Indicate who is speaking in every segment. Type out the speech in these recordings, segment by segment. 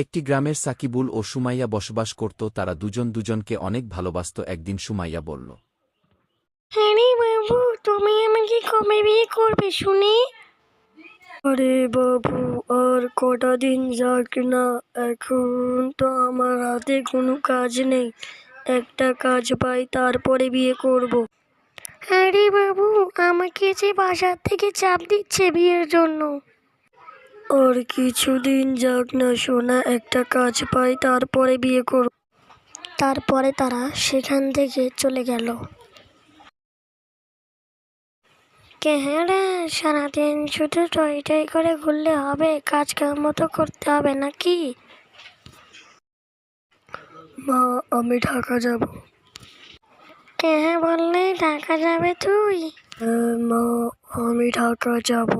Speaker 1: একটি গ্রামের সাকিবুল ও সুমাইয়া বসবাস করত। তারা দুজন দুজনকে অনেক ভালোবাসত। একদিন সুমাইয়া বলল,
Speaker 2: হ্যাঁ রে বাবু, তুমি আমাকে কবে বিয়ে করবে শুনি?
Speaker 3: আরে বাবু, আর কটা দিন যাক না। এখন তো আমার হাতে কোনো কাজ নেই। একটা কাজ পাই তারপরে বিয়ে করব।
Speaker 2: আরে বাবু, আমাকে যে বাসার থেকে চাপ দিচ্ছে বিয়ের জন্য।
Speaker 3: আর কিছুদিন যাক না সোনা, একটা কাজ পাই তারপরে বিয়ে করব।
Speaker 2: তারপরে তারা সেখান থেকে চলে গেল। হ্যাঁ রে, সারাদিন শুধু টই টই করে ঘুরলে হবে? কাজ কাম মতো করতে হবে নাকি?
Speaker 3: মা, আমি ঢাকা যাব।
Speaker 2: হ্যাঁ বললে ঢাকা যাবে তুই?
Speaker 3: হ্যাঁ মা, আমি ঢাকা যাব।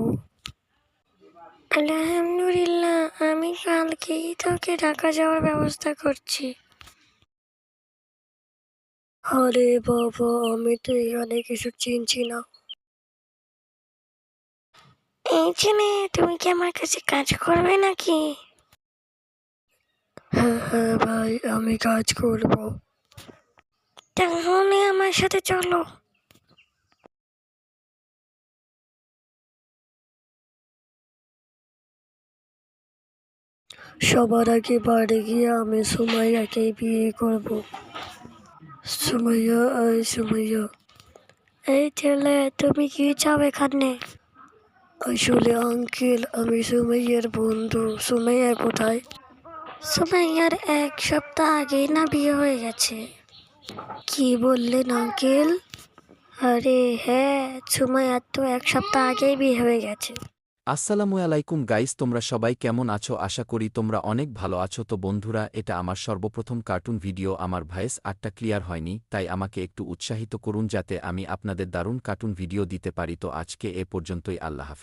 Speaker 2: আলহামদুলিল্লাহ, আমি কালকেই তোকে ঢাকা যাওয়ার ব্যবস্থা করছি।
Speaker 3: আরে বাবা, আমি তো এখানে কিছু চিনছি না।
Speaker 2: এই ছেলে, তুমি কি আমার কাছে কাজ করবে নাকি?
Speaker 3: হ্যাঁ হ্যাঁ ভাই, আমি কাজ করব।
Speaker 2: তাহলে আমার সাথে চলো।
Speaker 3: সবার আগে বাড়ি গিয়ে আমি সুমাইয়াকে বিয়ে করব। সুমাইয়া, এই সুমাইয়া।
Speaker 2: এই ছেলে, তুমি কি চাও এখানে?
Speaker 3: আসলে আঙ্কেল, আমি সুমাইয়ার বন্ধু। সুমাইয়া কোথায়?
Speaker 2: সুমাইয়ার 1 সপ্তাহ আগেই না বিয়ে হয়ে গেছে।
Speaker 3: কি বললেন আঙ্কেল?
Speaker 2: আরে হ্যাঁ, সুমাইয়ার তো 1 সপ্তাহ আগেই বিয়ে হয়ে গেছে।
Speaker 1: আসসালামু আলাইকুম গাইস, তোমরা সবাই কেমন আছো? আশা করি তোমরা অনেক ভালো আছো। তো বন্ধুরা, এটা আমার সর্বপ্রথম কার্টুন ভিডিও। আমার ভয়েস আটটা ক্লিয়ার হয়নি, তাই আমাকে একটু উৎসাহিত করুন যাতে আমি আপনাদের দারুণ কার্টুন ভিডিও দিতে পারি। তো আজকে এ পর্যন্তই। আল্লাহ হাফেজ।